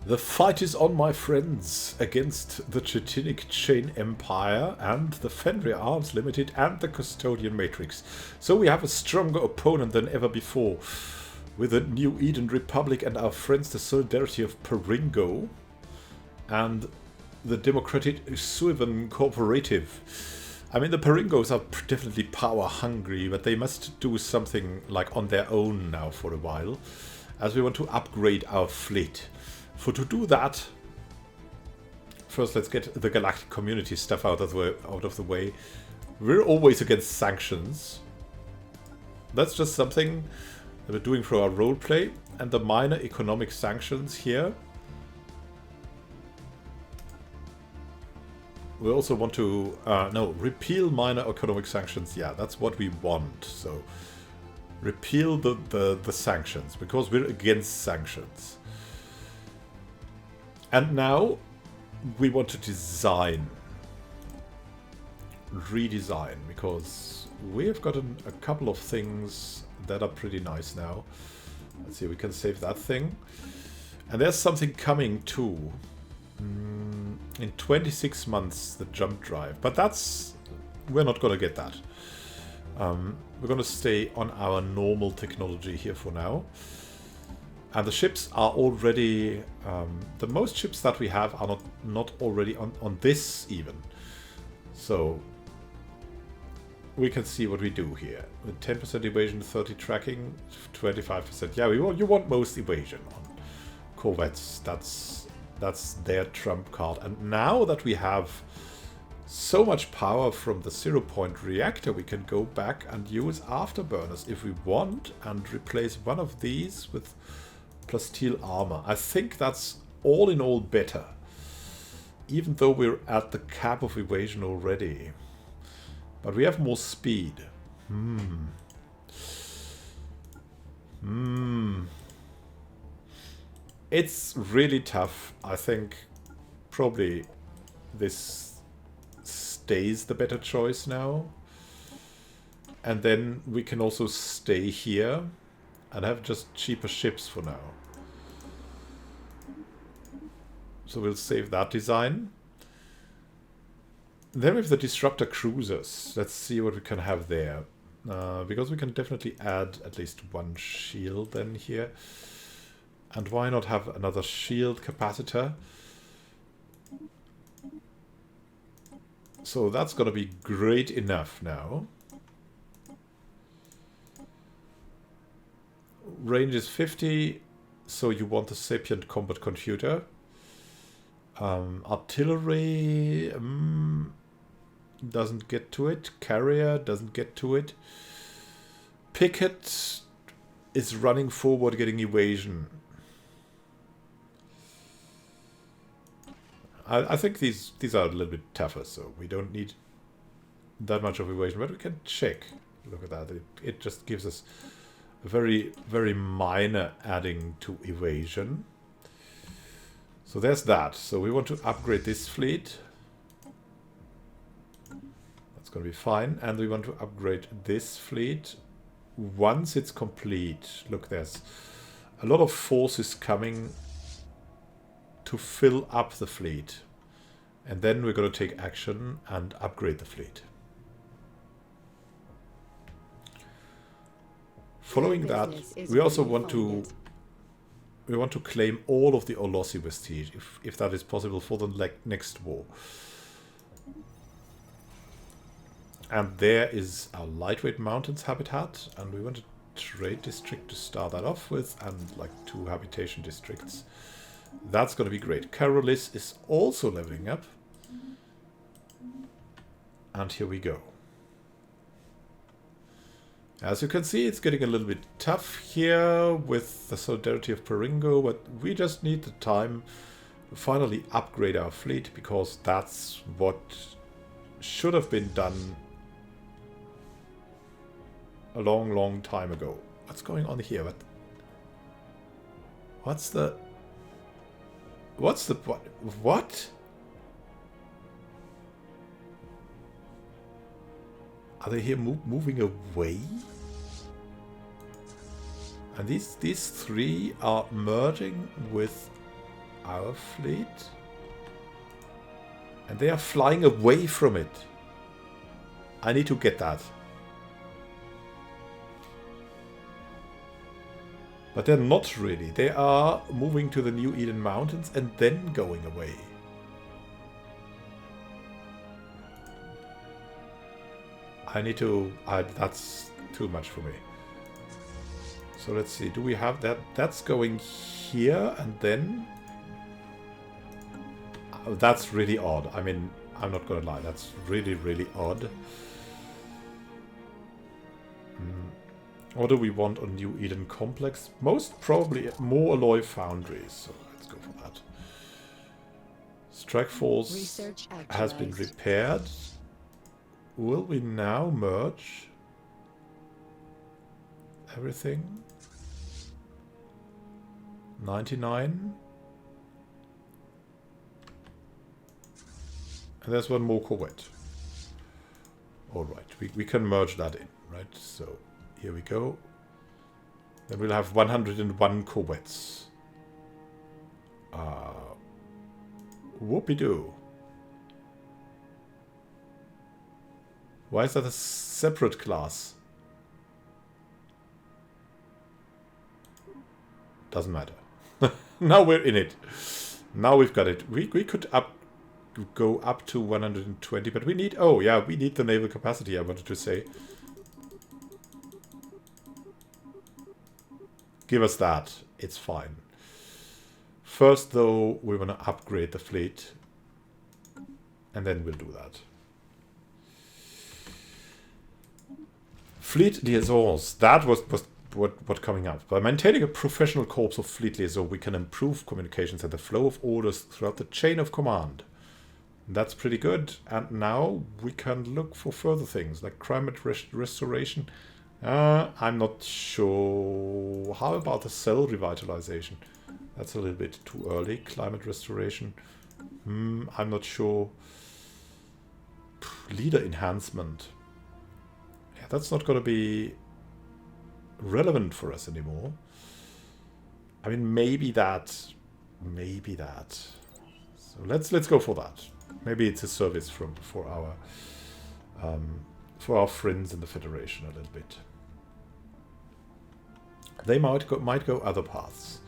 The fight is on, my friends, against the Chetinic Chain Empire and the Fenrir Arms Limited and the Custodian Matrix. So we have a stronger opponent than ever before, with the New Eden Republic and our friends the Solidarity of Peringo and the Democratic Suivan Cooperative. I mean, the Peringos are definitely power hungry, but they must do something like on their own now for a while, as we want to upgrade our fleet. For to do that, first let's get the galactic community stuff out of the way. We're always against sanctions. That's just something that we're doing for our roleplay. And the minor economic sanctions here. We also want to repeal minor economic sanctions. Yeah, that's what we want. So repeal the sanctions, because we're against sanctions. And now we want to redesign, because we have gotten a couple of things that are pretty nice now. Let's see, we can save that thing. And there's something coming too. In 26 months, the jump drive. But we're not going to get that. We're going to stay on our normal technology here for now. And the ships are already, the most ships that we have are not already on this even. So we can see what we do here. With 10% evasion, 30 tracking, 25%. Yeah, you want most evasion on corvettes. That's their trump card. And now that we have so much power from the 0-point reactor, we can go back and use afterburners if we want and replace one of these with plasteel armor. I think that's all in all better, even though we're at the cap of evasion already. But we have more speed. It's really tough. I think probably this stays the better choice now. And then we can also stay here and have just cheaper ships for now. So we'll save that design. Then we have the disruptor cruisers. Let's see what we can have there. Because we can definitely add at least one shield then here. And why not have another shield capacitor? So that's going to be great enough now. Range is 50, so you want the sapient combat computer. Artillery doesn't get to it. Carrier doesn't get to it. Picket is running forward, getting evasion. I think these are a little bit tougher, so we don't need that much of evasion, but we can check. Look at that. It just gives us a very, very minor adding to evasion. So there's that. So we want to upgrade this fleet. That's going to be fine. And we want to upgrade this fleet once it's complete. Look, there's a lot of forces coming to fill up the fleet. And then we're going to take action and upgrade the fleet. Following that, we also want to claim all of the Olossi vestige, if that is possible, for the next war. And there is our lightweight mountains habitat, and we want a trade district to start that off with, and like 2 habitation districts. That's going to be great. Carolis is also leveling up. And here we go. As you can see, it's getting a little bit tough here with the Solidarity of Peringo, but we just need the time to finally upgrade our fleet, because that's what should have been done a long, long time ago. What's going on here? What's the what? Are they here moving away? And these 3 are merging with our fleet. And they are flying away from it. I need to get that. But they're not really. They are moving to the New Eden Mountains and then going away. I need to... that's too much for me. So let's see. Do we have that? That's going here and then... Oh, that's really odd. I mean, I'm not gonna lie. That's really, really odd. What do we want on New Eden Complex? Most probably more alloy foundries. So let's go for that. Strike Force has been repaired. Will we now merge everything? 99. And there's one more corvette. Alright, we can merge that in, right? So here we go. Then we'll have 101 corvettes. Whoopie-doo. Why is that a separate class? Doesn't matter. Now we're in it. Now we've got it. We could go up to 120, but we need... Oh, yeah, we need the naval capacity, I wanted to say. Give us that. It's fine. First, though, we want to upgrade the fleet. And then we'll do that. Fleet liaisons. That was what coming up. By maintaining a professional corps of fleet liaison, we can improve communications and the flow of orders throughout the chain of command. That's pretty good. And now we can look for further things, like climate restoration. I'm not sure. How about the cell revitalization? That's a little bit too early. Climate restoration. I'm not sure. Leader enhancement. Yeah, that's not going to be relevant for us anymore. I mean, maybe that. Maybe that. So let's go for that. Maybe it's a service for our friends in the Federation a little bit. They might go other paths,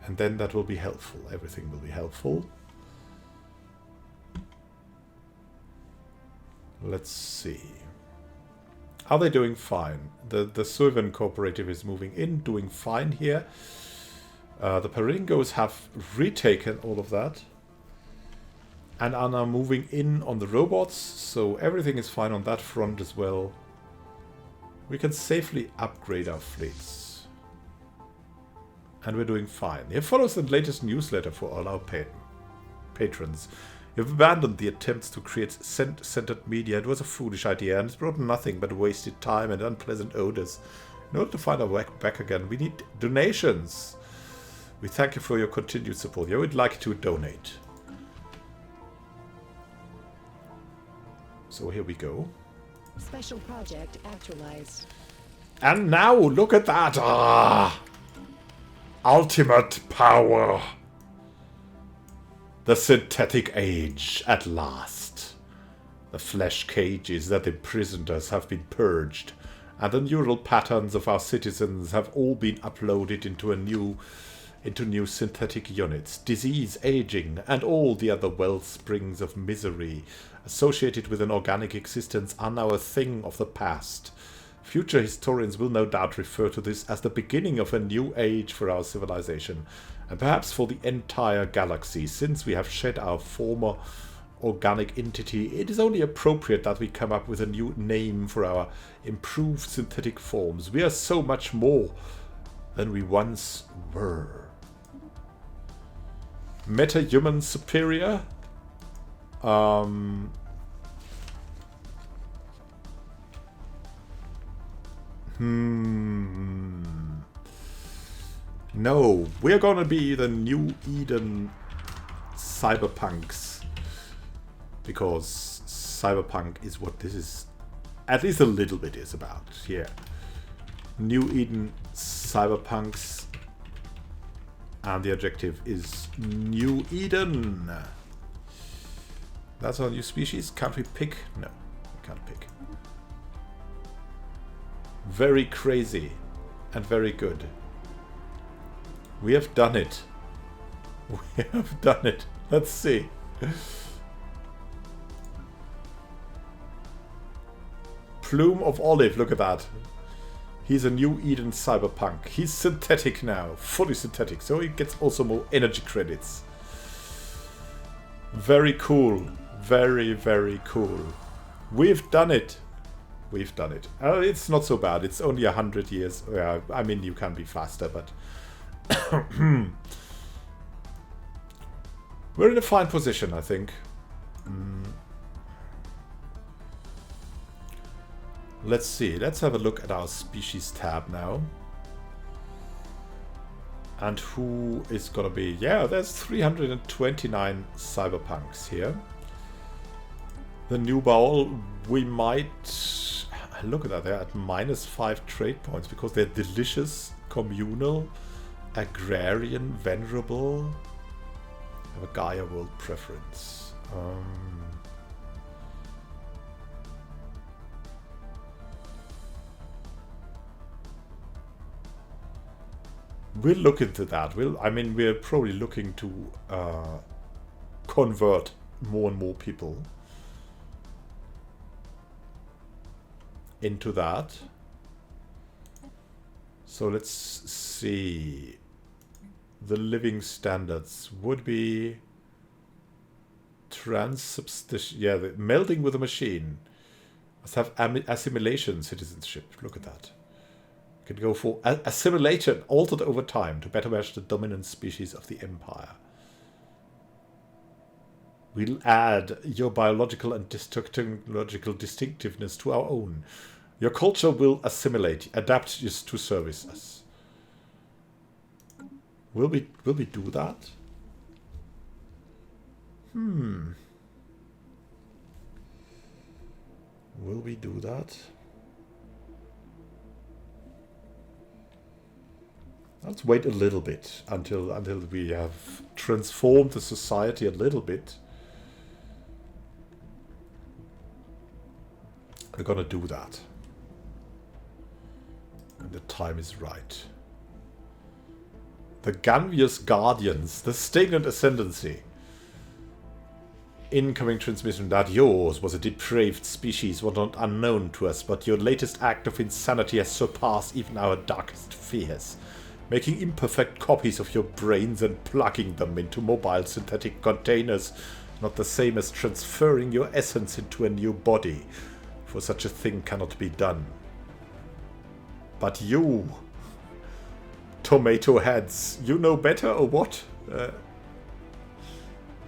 and then that will be helpful. Everything will be helpful. Let's see. Are they doing fine? The Suivan Cooperative is moving in, doing fine here. The Peringos have retaken all of that and are now moving in on the robots, so everything is fine on that front as well. We can safely upgrade our fleets. And we're doing fine. Here follows the latest newsletter for all our patrons. You've abandoned the attempts to create centered media. It was a foolish idea, and it's brought nothing but wasted time and unpleasant odors. In order to find our way back again, we need donations. We thank you for your continued support. I would like to donate. So here we go. Special project actualized. And now look at that! Ah! Ultimate power! The synthetic age, at last. The flesh cages that imprisoned us have been purged, and the neural patterns of our citizens have all been uploaded into new synthetic units. Disease, aging, and all the other wellsprings of misery associated with an organic existence are now a thing of the past. Future historians will no doubt refer to this as the beginning of a new age for our civilization, and perhaps for the entire galaxy. Since we have shed our former organic entity, it is only appropriate that we come up with a new name for our improved synthetic forms. We are so much more than we once were. Meta-human superior? No, we're gonna be the New Eden cyberpunks. Because cyberpunk is what this is, at least a little bit, is about. Here. New Eden cyberpunks. And the objective is New Eden. That's our new species. Can't we pick? No, we can't pick. Very crazy and very good. We have done it. We have done it. Let's see. Plume of Olive, look at that. He's a New Eden cyberpunk. He's synthetic now, fully synthetic, so he gets also more energy credits. Very cool. Very, very cool. We've done it. We've done it. It's not so bad. It's only 100 years. Yeah, I mean, you can be faster, but... We're in a fine position, I think. Let's see. Let's have a look at our species tab now. And who is gonna be... Yeah, there's 329 cyberpunks here. The new bowl, we might... Look at that, they're at -5 trade points because they're delicious, communal, agrarian, venerable. Have a Gaia world preference. We'll look into that. I mean, we're probably looking to convert more and more people into that. So let's see. The living standards would be transubstantiation. Yeah, the melding with a machine. Must have assimilation citizenship. Look at that. You can go for assimilation altered over time to better match the dominant species of the empire. We'll add your biological and technological distinctiveness to our own. Your culture will assimilate, adapt to service us. Will we do that? Will we do that? Let's wait a little bit until we have transformed the society a little bit. We're gonna do that. And the time is right. The Ganvius Guardians, the stagnant ascendancy. Incoming transmission that yours was a depraved species, was not unknown to us, but your latest act of insanity has surpassed even our darkest fears. Making imperfect copies of your brains and plugging them into mobile synthetic containers, not the same as transferring your essence into a new body, for such a thing cannot be done. But you, tomato heads, you know better or what?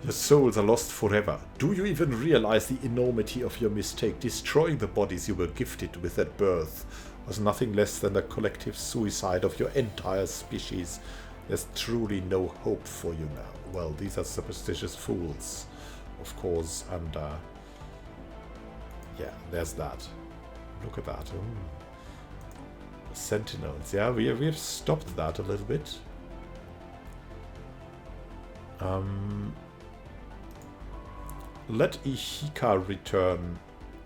Your souls are lost forever. Do you even realize the enormity of your mistake? Destroying the bodies you were gifted with at birth was nothing less than the collective suicide of your entire species. There's truly no hope for you now. Well, these are superstitious fools, of course, and yeah, there's that. Look at that. Sentinels. Yeah, we have stopped that a little bit. Let Ihika return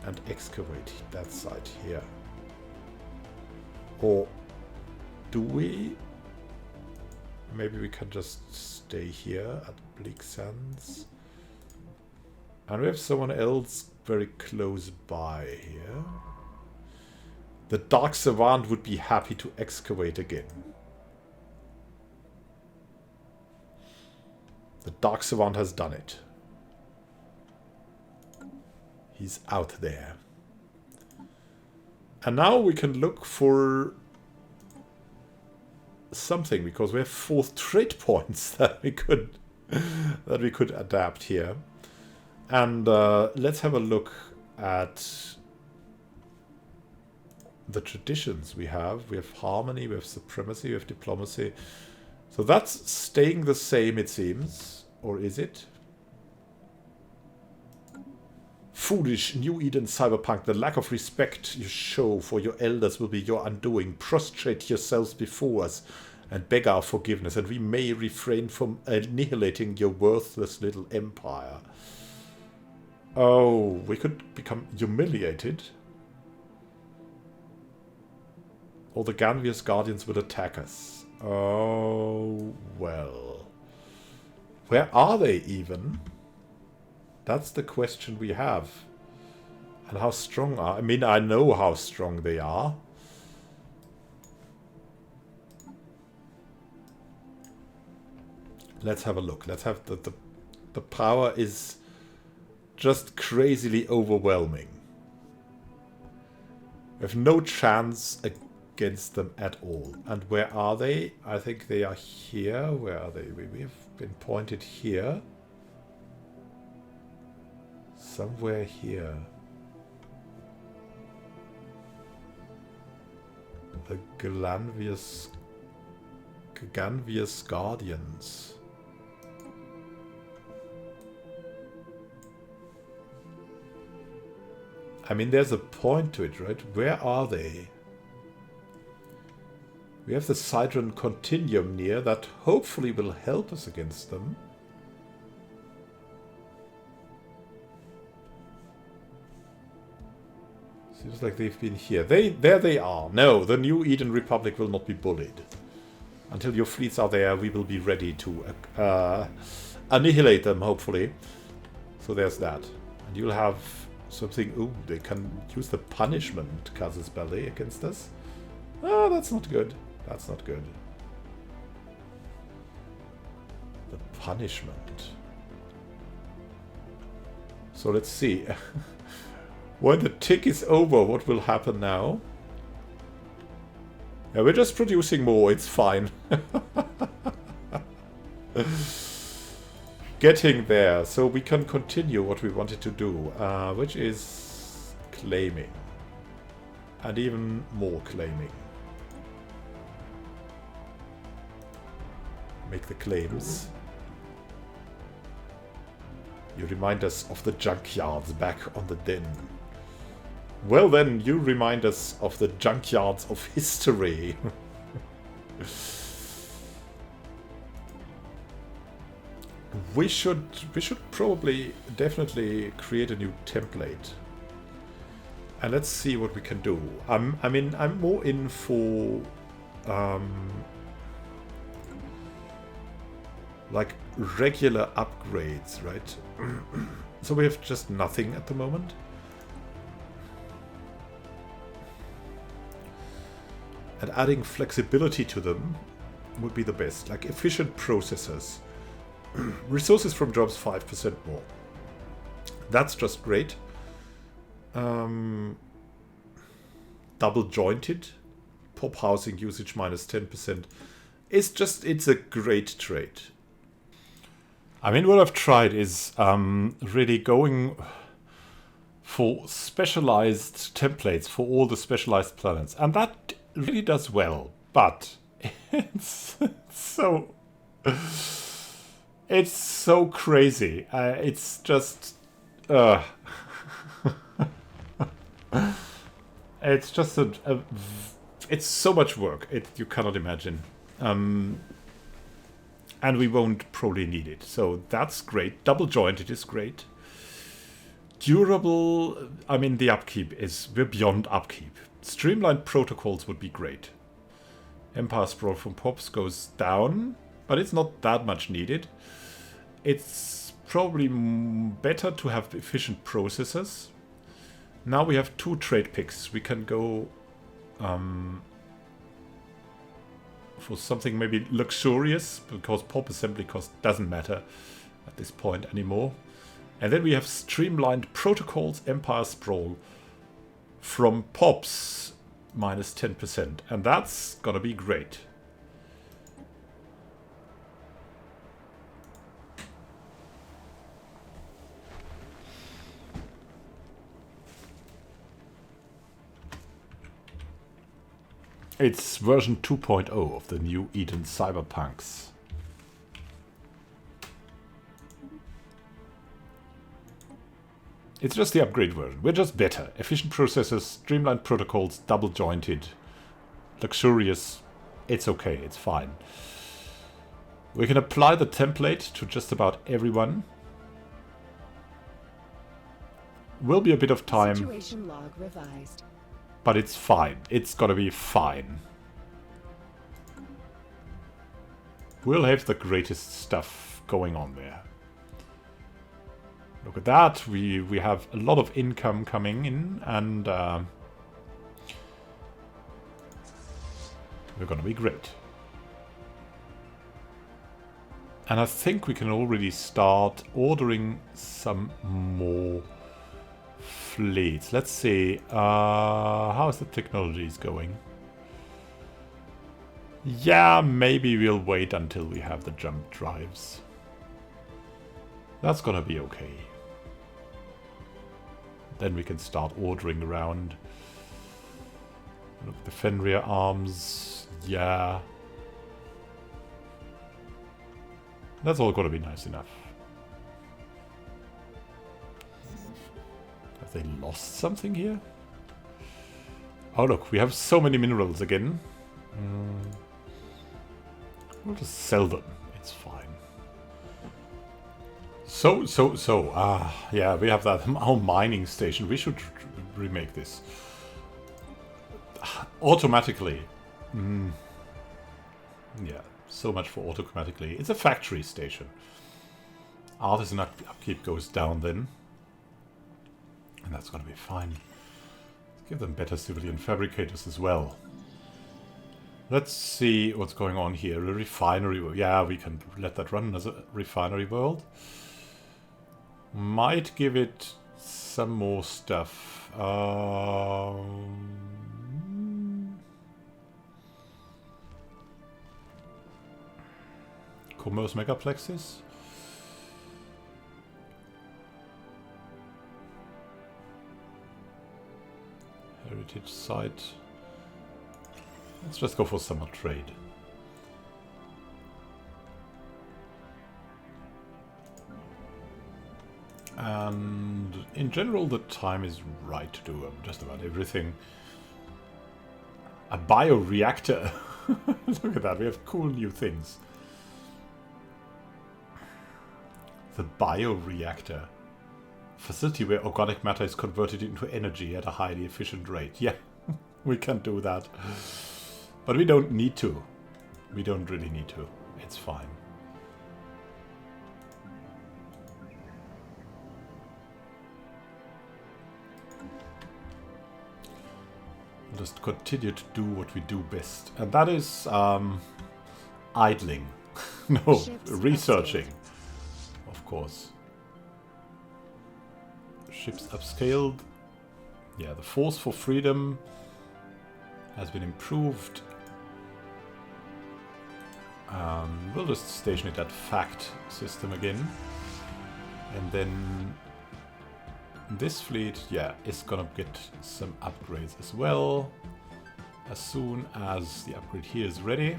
and excavate that site here. Or do we? Maybe we can just stay here at Bleak Sands. And we have someone else very close by here. The Dark Savant would be happy to excavate again. The Dark Savant has done it. He's out there. And now we can look for something, because we have 4 trade points that we could adapt here. And let's have a look at the traditions we have. We have harmony, we have supremacy, we have diplomacy. So that's staying the same, it seems. Or is it? Foolish New Eden cyberpunk, the lack of respect you show for your elders will be your undoing. Prostrate yourselves before us and beg our forgiveness, and we may refrain from annihilating your worthless little empire. Oh, we could become humiliated. Or the Ganvius Guardians would attack us. Oh, well. Where are they even? That's the question we have. And how strong are... I mean, I know how strong they are. Let's have a look. Let's have the power is just crazily overwhelming. We have no chance against them at all. And where are they? I think they are here. Where are they? We've been pointed here. Somewhere here. The Ganvius Guardians. I mean, there's a point to it, right? Where are they? We have the Sidron Continuum near that hopefully will help us against them. Seems like they've been here. There they are. No, the New Eden Republic will not be bullied. Until your fleets are there, we will be ready to annihilate them, hopefully. So there's that. And you'll have something... Ooh, they can use the punishment, Casus Belli, against us. Oh, that's not good. That's not good. The punishment. So let's see. When the tick is over, what will happen now? Yeah, we're just producing more. It's fine. Getting there. So we can continue what we wanted to do. Which is claiming. And even more claiming. Make the claims. You remind us of the junkyards back on the den. Well then, you remind us of the junkyards of history. We should probably definitely create a new template. And let's see what we can do. I mean, I'm more in for like regular upgrades, right? So we have just nothing at the moment. And adding flexibility to them would be the best. Like efficient processors. Resources from jobs 5% more. That's just great. Double jointed. Pop housing usage minus 10%. It's a great trait. I mean, what I've tried is really going for specialized templates for all the specialized planets. And that really does well, but it's so crazy. It's just it's just it's so much work. You cannot imagine, and we won't probably need it. So that's great. Double jointed is great. Durable. I mean, the upkeep we're beyond upkeep. Streamlined protocols would be great. Empire Sprawl from Pops goes down, but it's not that much needed. It's probably better to have efficient processors. Now we have 2 trade picks. We can go for something maybe luxurious, because Pop assembly cost doesn't matter at this point anymore. And then we have streamlined protocols, Empire Sprawl from Pops minus 10%, and that's gonna be great. It's version 2.0 of the New Eden Cyberpunks. It's just the upgrade version. We're just better. Efficient processors, streamlined protocols, double jointed, luxurious. It's okay, it's fine. We can apply the template to just about everyone. Will be a bit of time. Situation log revised. But it's fine. It's gonna be fine. We'll have the greatest stuff going on there. Look at that. We have a lot of income coming in, and we're gonna be great. And I think we can already start ordering some more fleets. Let's see. How is the technologies going? Yeah, maybe we'll wait until we have the jump drives. That's gonna be okay. Then we can start ordering around. Look, the Fenrir arms. Yeah. That's all gonna be nice enough. Have they lost something here? Oh look, we have so many minerals again. We'll just sell them. It's fine. Yeah, we have that our mining station. We should remake this automatically. Yeah, so much for automatically. It's a factory station. Artisan upkeep goes down then, and that's gonna be fine. Let's give them better civilian fabricators as well. Let's see what's going on here. A refinery. Yeah, we can let that run as a refinery world. Might give it some more stuff. Commerce megaplexes. Heritage site. Let's just go for summer trade. And in general, the time is right to do just about everything. A bioreactor. Look at that, we have cool new things. The bioreactor. Facility where organic matter is converted into energy at a highly efficient rate. Yeah, we can do that. But we don't need to. We don't really need to. It's fine. We'll just continue to do what we do best. And that is idling. No, Ships researching. upscaled. Of course. Ships upscaled. Yeah, the force for freedom has been improved. We'll just station it at fact system again. And then this fleet, yeah, is gonna get some upgrades as well. As soon as the upgrade here is ready,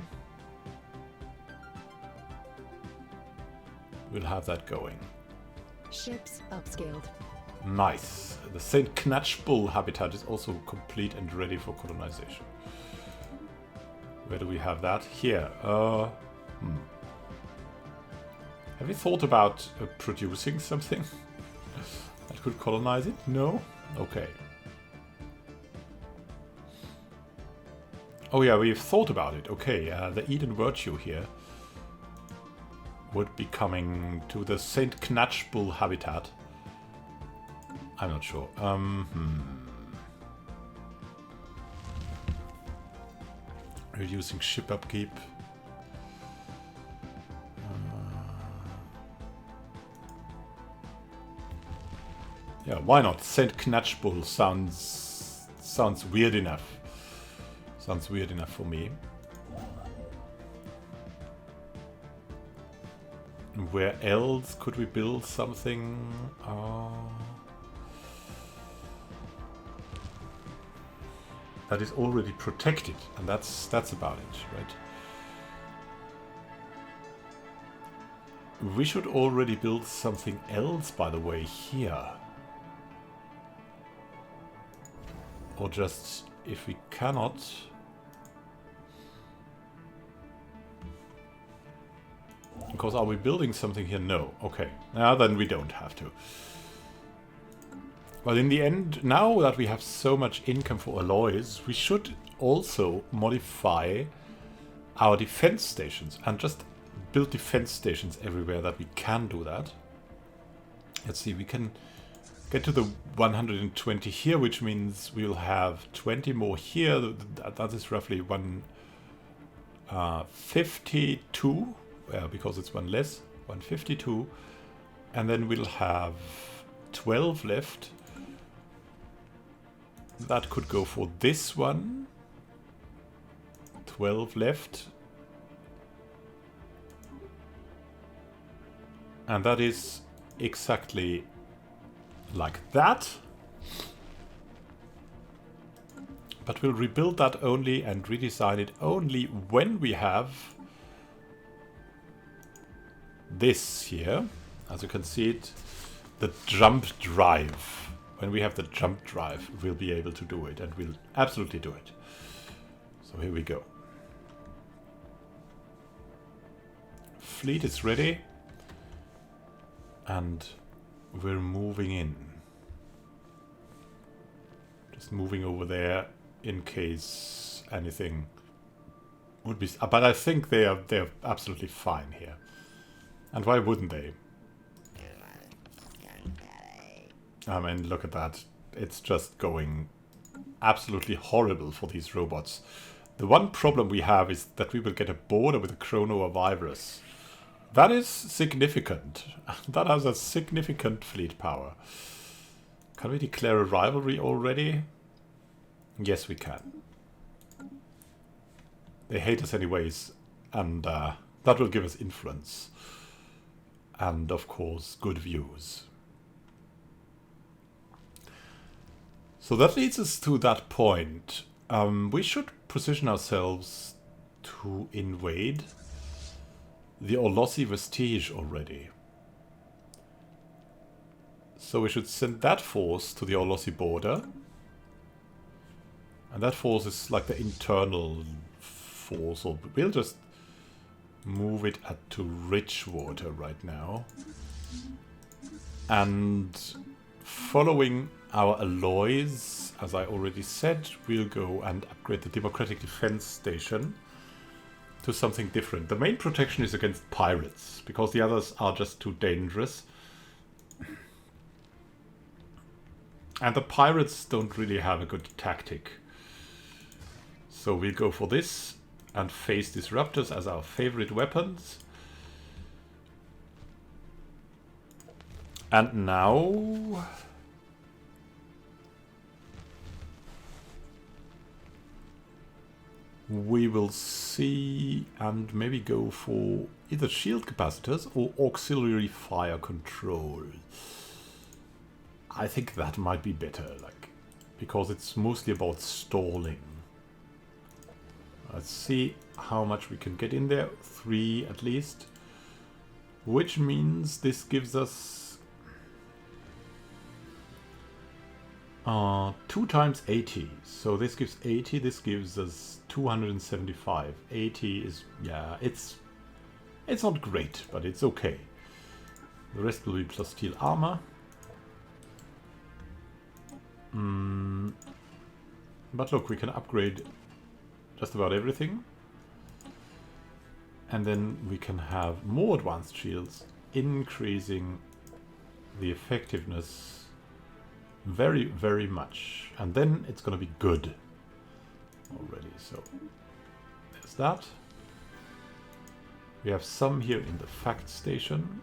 we'll have that going. Ships upscaled. Nice. The St. Knatchbull habitat is also complete and ready for colonization. Where do we have that? Here. Have you thought about producing something that could colonize it? No? Okay. Oh yeah, we've thought about it. Okay, the Eden Virtue here would be coming to the St. Knatchbull habitat. I'm not sure. Reducing ship upkeep. Yeah, why not? St. Knatchbull sounds weird enough. Sounds weird enough for me. Where else could we build something? That is already protected, and that's about it, right? We should already build something else, by the way, here. Or just, if we cannot... Because are we building something here? No. Okay. Now then we don't have to. But in the end, now that we have so much income for alloys, we should also modify our defense stations and just build defense stations everywhere that we can do that. Let's see, we can get to the 120 here, which means we'll have 20 more here. That is roughly 152, because it's one less, 152. And then we'll have 12 left. That could go for this one. 12 left. And that is exactly like that. But we'll rebuild that only and redesign it only when we have this here. As you can see it, the jump drive. When we have the jump drive, we'll be able to do it, and we'll absolutely do it. So here we go. Fleet is ready. And we're moving in. Just moving over there in case anything would be... But I think they're absolutely fine here. And why wouldn't they? I mean, look at that. It's just going absolutely horrible for these robots. The one problem we have is that we will get a border with a chrono virus. That is significant. That has a significant fleet power. Can we declare a rivalry already? Yes, we can. They hate us anyways, and that will give us influence. And, of course, good views. So that leads us to that point. We should position ourselves to invade the Orlossi Vestige already. So we should send that force to the Orlossi border. And that force is like the internal force. Or we'll just move it to Ridgewater right now. And following our alloys, as I already said, we'll go and upgrade the Democratic Defense Station to something different. The main protection is against pirates, because the others are just too dangerous. And the pirates don't really have a good tactic. So we'll go for this and phase disruptors as our favorite weapons. And now we will see and maybe go for either shield capacitors or auxiliary fire control. I think that might be better, because it's mostly about stalling. Let's see how much we can get in there. 3 at least. Which means this gives us 2 times 80. So this gives 80, this gives us 275. 80 is, yeah, it's not great, but it's okay. The rest will be plus steel armor. But look, we can upgrade just about everything. And then we can have more advanced shields, increasing the effectiveness very, very much. And then it's going to be good already. So there's that. We have some here in the fact station.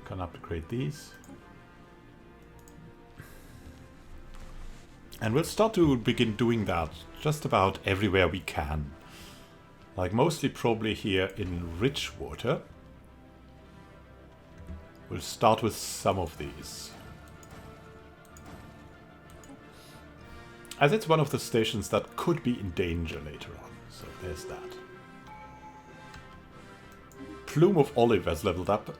Can upgrade these. And we'll start to begin doing that just about everywhere we can. Like mostly probably here in Ridgewater. We'll start with some of these. As it's one of the stations that could be in danger later on. So there's that. Plume of Olive has leveled up.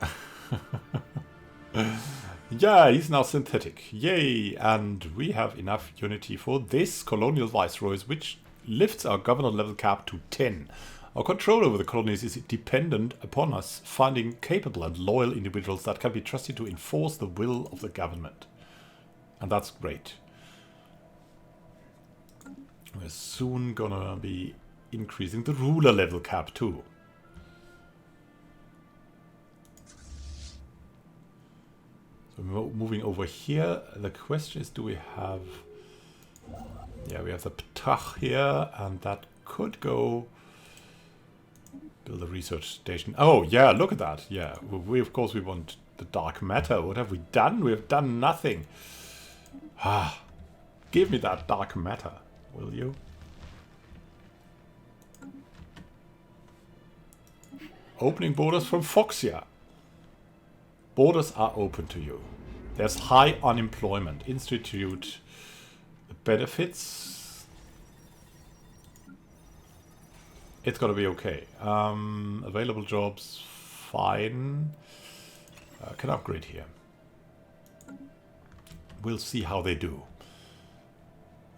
Yeah, he's now synthetic. Yay! And we have enough unity for this Colonial Viceroys, which lifts our governor level cap to 10. Our control over the colonies is dependent upon us finding capable and loyal individuals that can be trusted to enforce the will of the government. And that's great. We're soon gonna be increasing the ruler level cap too. So moving over here, the question is, do we have... Yeah, we have the Ptach here, and that could go... Build a research station. Oh, yeah, look at that. Yeah, we of course we want the dark matter. What have we done? We have done nothing. Ah, give me that dark matter, will you? Opening borders from Foxia. Borders are open to you. There's high unemployment. Institute benefits. It's gonna be okay. Available jobs, fine. Can upgrade here. We'll see how they do.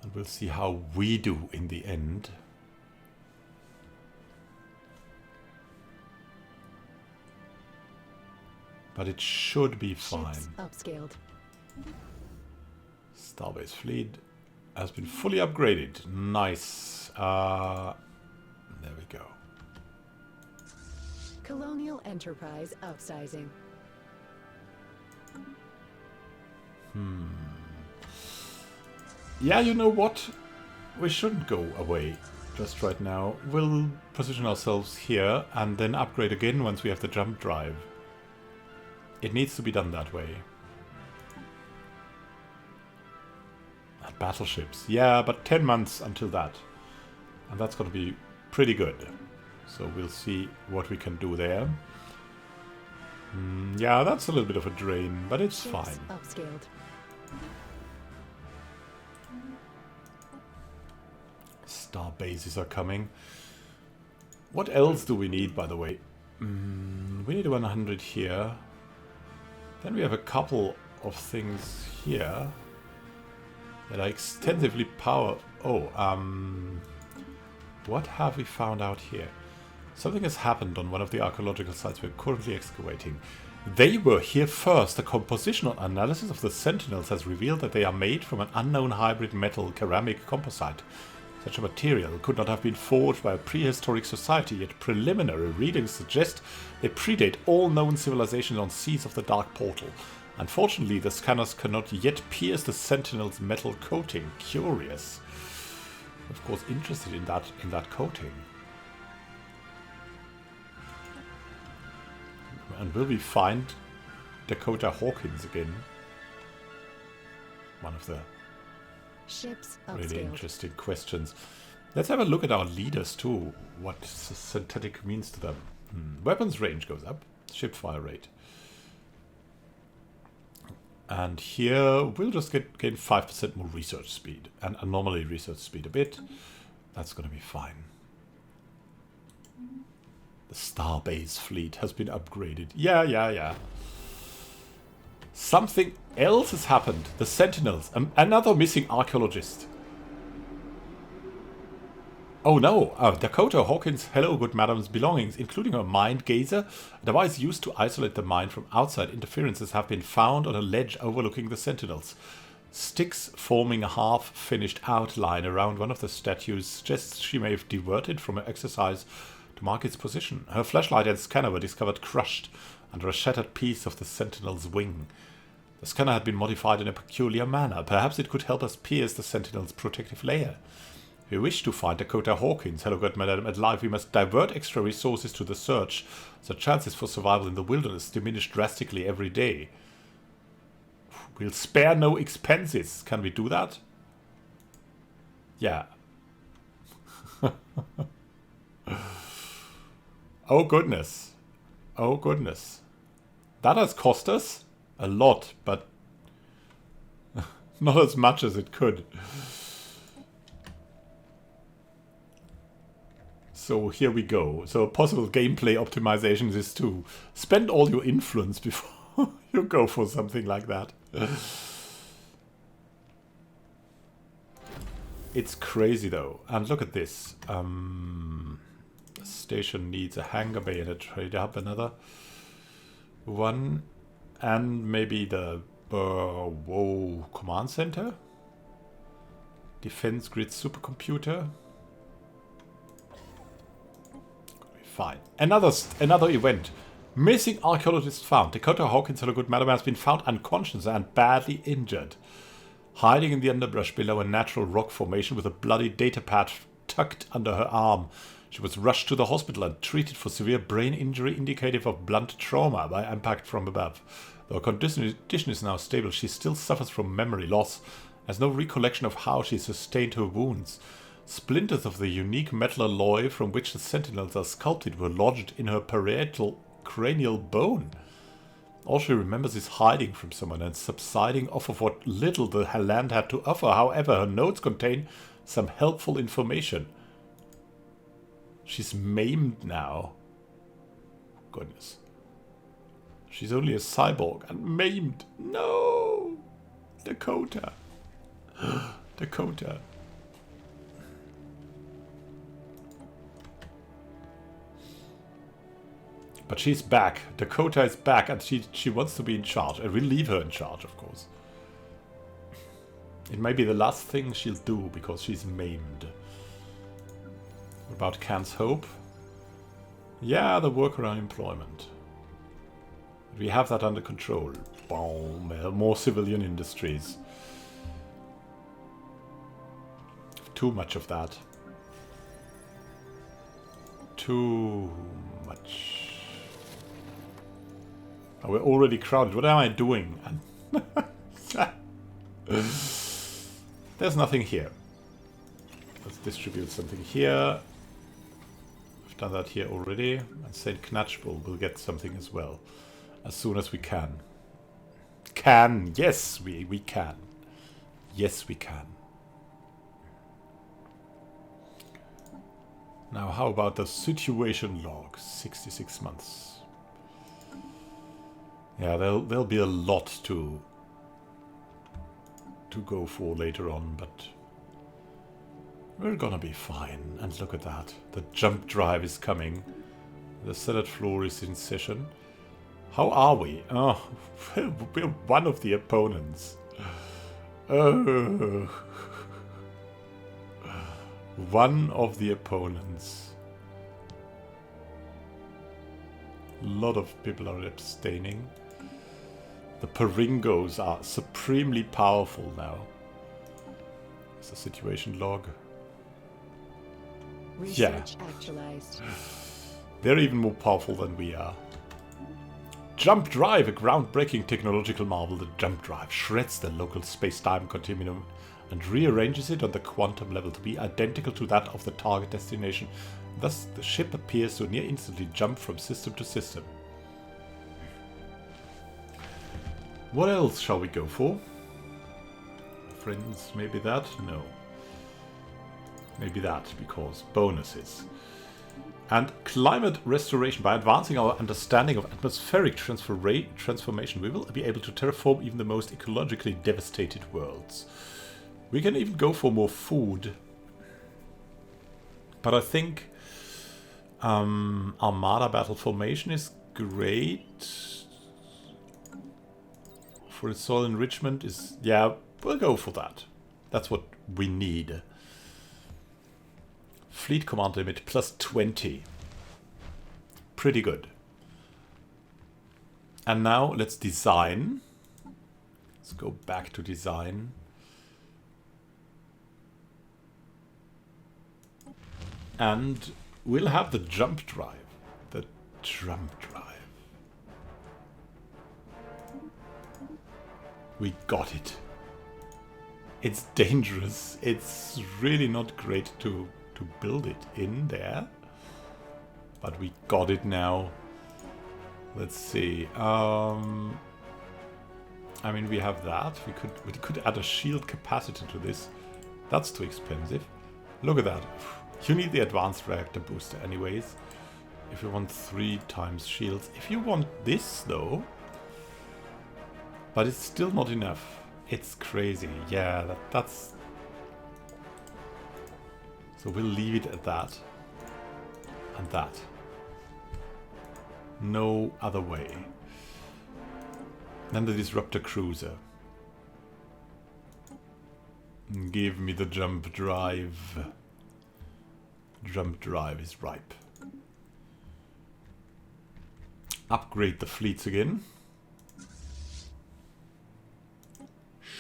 And we'll see how we do in the end. But it should be fine. Ships upscaled. Starbase fleet has been fully upgraded. Nice. There we go. Colonial enterprise upsizing. Yeah, you know what? We shouldn't go away just right now. We'll position ourselves here and then upgrade again once we have the jump drive. It needs to be done that way. And battleships. Yeah, but 10 months until that. And that's going to be pretty good. So we'll see what we can do there. Yeah, that's a little bit of a drain, but it's Ships fine. upscaled. Star bases are coming. What else do we need, by the way? We need 100 here. Then we have a couple of things here that are extensively power. Oh, what have we found out here? Something has happened on one of the archaeological sites we're currently excavating. They were here first. The compositional analysis of the Sentinels has revealed that they are made from an unknown hybrid metal ceramic composite. Such a material could not have been forged by a prehistoric society, yet preliminary readings suggest they predate all known civilizations on seas of the Dark Portal. Unfortunately, the scanners cannot yet pierce the Sentinel's metal coating. Curious. Of course, interested in that coating. And will we find Dakota Hawkins again? One of the Ships really upscaled. interesting questions. Let's have a look at our leaders too. What synthetic means to them. Weapons range goes up. Ship fire rate. And here we'll just gain 5% more research speed. And anomaly research speed a bit. That's going to be fine. The Starbase fleet has been upgraded. Yeah. Something else has happened. The Sentinels. Another missing archaeologist. Oh no. Dakota Hawkins, hello good madam's belongings, including her mind gazer, a device used to isolate the mind from outside interferences, have been found on a ledge overlooking the Sentinels. Sticks forming a half-finished outline around one of the statues suggests she may have diverted from her exercise to mark its position. Her flashlight and scanner were discovered crushed under a shattered piece of the Sentinel's wing. The scanner had been modified in a peculiar manner. Perhaps it could help us pierce the Sentinel's protective layer. If we wish to find Dakota Hawkins, hello good madam, at life, we must divert extra resources to the search. The chances for survival in the wilderness diminish drastically every day. We'll spare no expenses. Can we do that? Yeah. Oh goodness. Oh goodness. That has cost us a lot, but not as much as it could. So here we go. So possible gameplay optimizations is to spend all your influence before you go for something like that. It's crazy though. And look at this. station needs a hangar bay and a trade hub, another one, and maybe the command center, defense grid supercomputer. Fine. Another event. Missing archaeologist found. Dakota Hawkins, hello good madam, has been found unconscious and badly injured, hiding in the underbrush below a natural rock formation with a bloody data pad tucked under her arm. She was rushed to the hospital and treated for severe brain injury indicative of blunt trauma by impact from above. Though her condition is now stable, she still suffers from memory loss, has no recollection of how she sustained her wounds. Splinters of the unique metal alloy from which the sentinels are sculpted were lodged in her parietal cranial bone. All she remembers is hiding from someone and subsiding off of what little the land had to offer. However, her notes contain some helpful information. She's maimed now. Goodness. She's only a cyborg and maimed. No! Dakota. Dakota. But she's back. Dakota is back and she wants to be in charge. And we'll leave her in charge, of course. It may be the last thing she'll do because she's maimed. What about Can's Hope? Yeah, the work around employment. We have that under control. Boom. More civilian industries. Too much of that. Too much. Oh, we're already crowded. What am I doing? There's nothing here. Let's distribute something here. I've done that here already. And St. Knatchbull will get something as well. As soon as we can. Can! Yes, we can. Yes, we can. Now, how about the situation log? 66 months. Yeah, there'll be a lot to go for later on, but we're gonna be fine. And look at that. The jump drive is coming. The salad floor is in session. How are we? Oh, we're one of the opponents. Oh. One of the opponents. A lot of people are abstaining. The Peringos are supremely powerful now. It's a situation log. Research actualized. They're even more powerful than we are. Jump Drive, a groundbreaking technological marvel. The Jump Drive shreds the local space-time continuum and rearranges it on the quantum level to be identical to that of the target destination. Thus, the ship appears to near instantly jump from system to system. What else shall we go for? Friends, maybe that? No. Maybe that, because bonuses. And climate restoration. By advancing our understanding of atmospheric transformation, we will be able to terraform even the most ecologically devastated worlds. We can even go for more food. But I think Armada Battle Formation is great. For the soil enrichment is... yeah, we'll go for that. That's what we need. Fleet command limit plus 20. Pretty good. And now let's design. Let's go back to design. And we'll have the jump drive. The jump drive. We got it. It's dangerous. It's really not great to build it in there. But we got it now. Let's see. I mean, we have that. We could add a shield capacitor to this. That's too expensive. Look at that. You need the advanced reactor booster anyways. If you want 3 times shields. If you want this though. But it's still not enough. It's crazy. Yeah, that's... So we'll leave it at that. And that. No other way. Then the disruptor cruiser. Give me the jump drive. Jump drive is ripe. Upgrade the fleets again.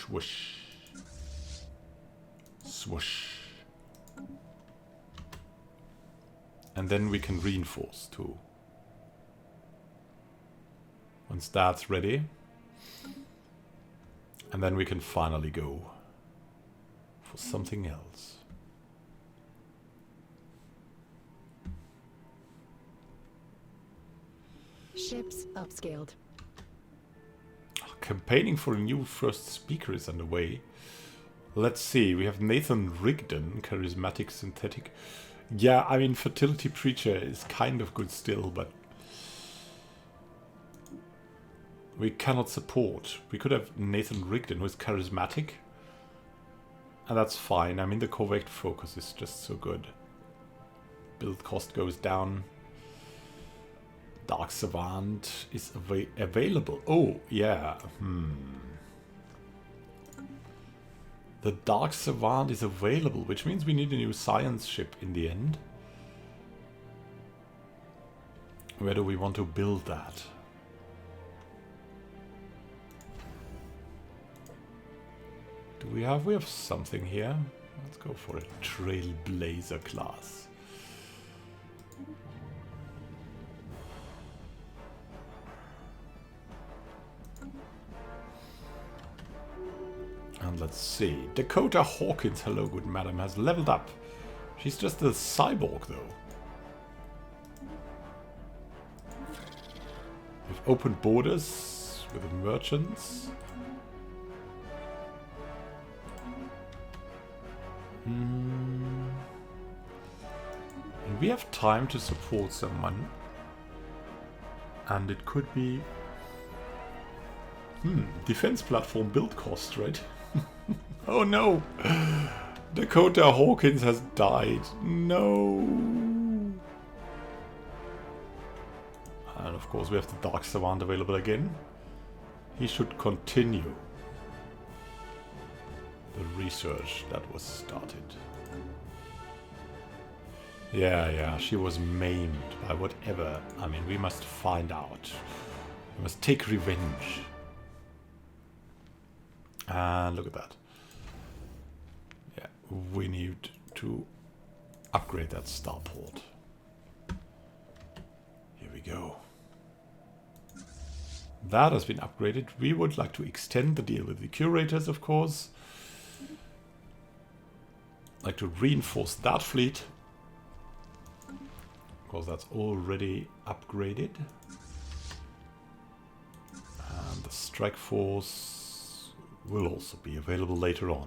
Swoosh. Swoosh. And then we can reinforce too. Once that's ready. And then we can finally go for something else. Ships upscaled. Campaigning for a new first speaker is underway. Let's see, we have Nathan Rigdon, charismatic synthetic. Yeah, I mean, fertility preacher is kind of good still, but we cannot support. We could have Nathan Rigdon, who is charismatic, and that's fine. I mean, the correct focus is just so good. Build cost goes down. Dark Savant is available. Oh, yeah. The Dark Savant is available, which means we need a new science ship in the end. Where do we want to build that? Do we have? We have something here. Let's go for a Trailblazer class. And let's see. Dakota Hawkins, hello good madam, has leveled up. She's just a cyborg though. We've opened borders with the merchants. And we have time to support someone. And it could be... defense platform build cost, right? Oh no! Dakota Hawkins has died. No! And of course we have the Dark Savant available again. He should continue the research that was started. Yeah, she was maimed by whatever. I mean, we must find out. We must take revenge. And look at that. Yeah, we need to upgrade that starport. Here we go. That has been upgraded. We would like to extend the deal with the curators, of course. Like to reinforce that fleet. Of course, that's already upgraded. And the strike force will also be available later on.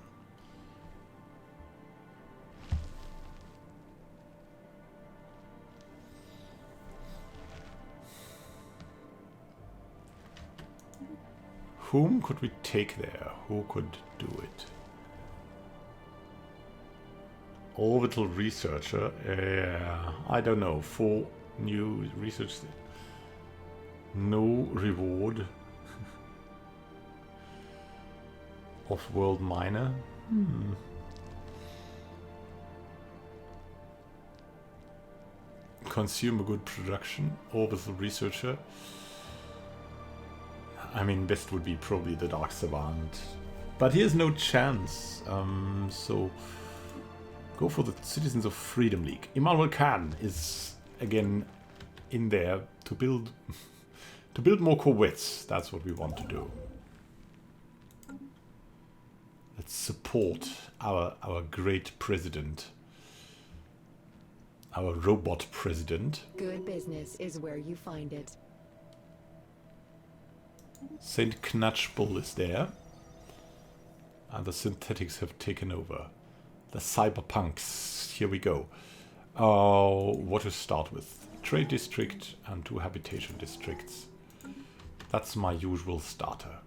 Whom could we take there? Who could do it? Orbital researcher. Yeah, I don't know. 4 new research. No reward. Off-world miner. Consumer good production. Orbital researcher. I mean, best would be probably the Dark Savant. But he has no chance. So go for the Citizens of Freedom League. Immanuel Khan is again in there to build more corvettes. That's what we want to do. Let's support our great president. Our robot president. Good business is where you find it. Saint Knatchbull is there. And the synthetics have taken over. The cyberpunks. Here we go. What to start with? Trade district and 2 habitation districts. That's my usual starter.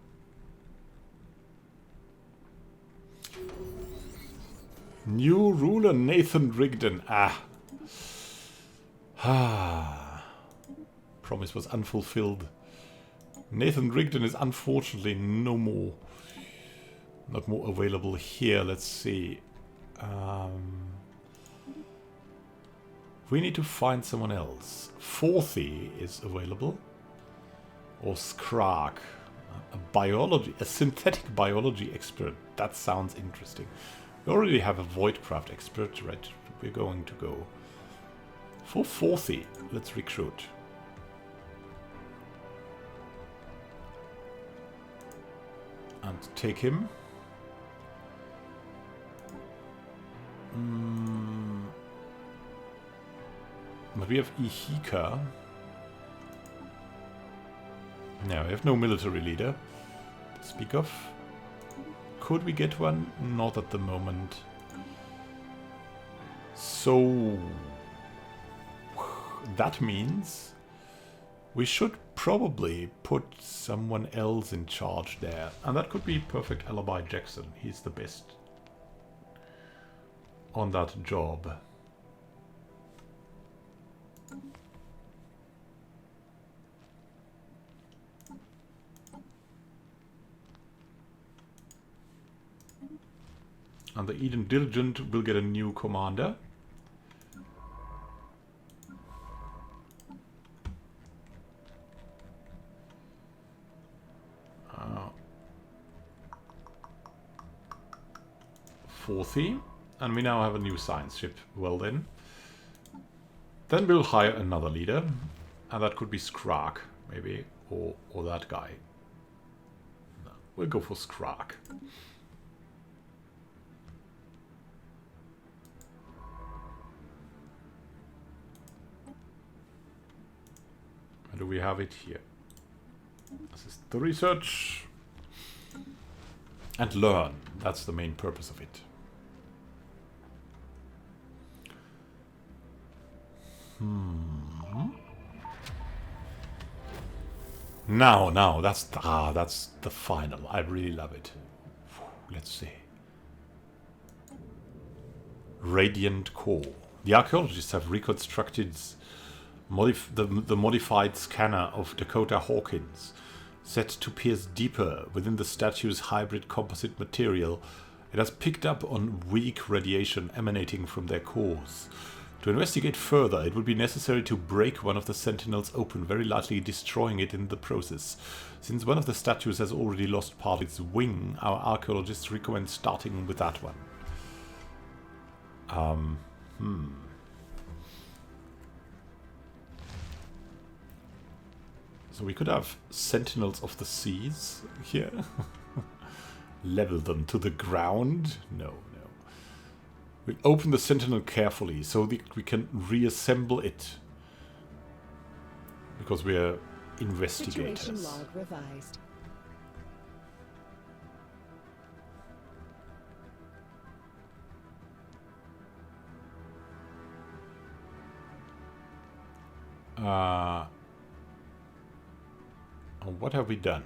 New ruler Nathan Rigdon. Ah, promise was unfulfilled. Nathan Rigdon is unfortunately no more. Not more available here. Let's see. We need to find someone else. Forthy is available. Or Skrark. A synthetic biology expert. That sounds interesting. We already have a Voidcraft expert, right? We're going to go for Forthy. Let's recruit. And take him. But we have Ihika. No, we have no military leader to speak of. Could we get one? Not at the moment. So that means we should probably put someone else in charge there. And that could be perfect Alibi Jackson. He's the best on that job. And the Eden Diligent will get a new commander. Forthy. And we now have a new science ship. Well then. Then we'll hire another leader. And that could be Skrark, maybe. Or that guy. No, we'll go for Skrark. Where do we have it here? This is the research. And learn. That's the main purpose of it. Now, that's the final. I really love it. Let's see. Radiant core. The archaeologists have reconstructed the modified scanner of Dakota Hawkins, set to pierce deeper within the statue's hybrid composite material. It has picked up on weak radiation emanating from their cores. To investigate further, it would be necessary to break one of the sentinels open, very likely destroying it in the process. Since one of the statues has already lost part of its wing, our archaeologists recommend starting with that one. So we could have Sentinels of the Seas here. Level them to the ground. No. We'll open the Sentinel carefully so that we can reassemble it. Because we're investigators. Situation log revised. What have we done?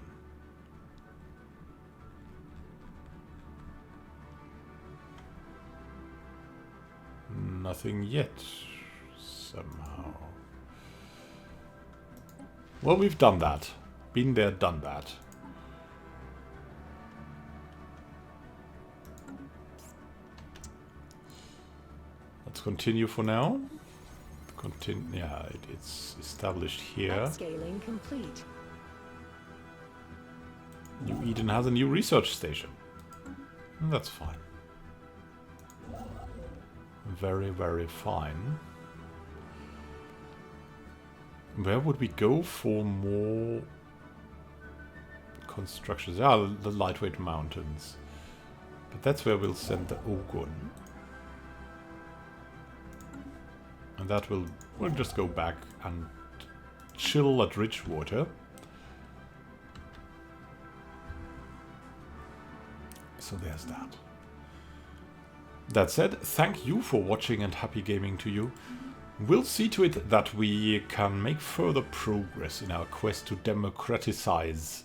Nothing yet, somehow. Well, we've done that. Been there, done that. Let's continue for now. Yeah, it's established here. Scaling complete. New Eden has a new research station. That's fine. Very, very fine. Where would we go for more constructions? Ah, the lightweight mountains. But that's where we'll send the Ogun. And that we'll just go back and chill at Ridgewater. So there's that. That said, thank you for watching and happy gaming to you. We'll see to it that we can make further progress in our quest to democratize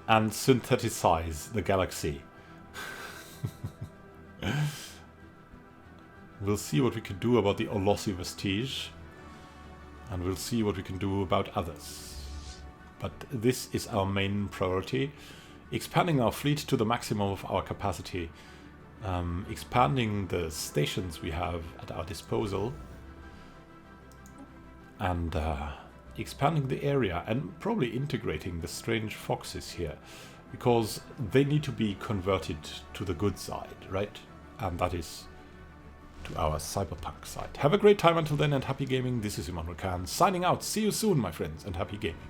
and synthesize the galaxy. We'll see what we can do about the Olossi vestige. And we'll see what we can do about others. But this is our main priority. Expanding our fleet to the maximum of our capacity. Expanding the stations we have at our disposal. And expanding the area. And probably integrating the strange foxes here. Because they need to be converted to the good side, right? And that is to our cyberpunk side. Have a great time until then and happy gaming. This is Immanuel signing out. See you soon, my friends, and happy gaming.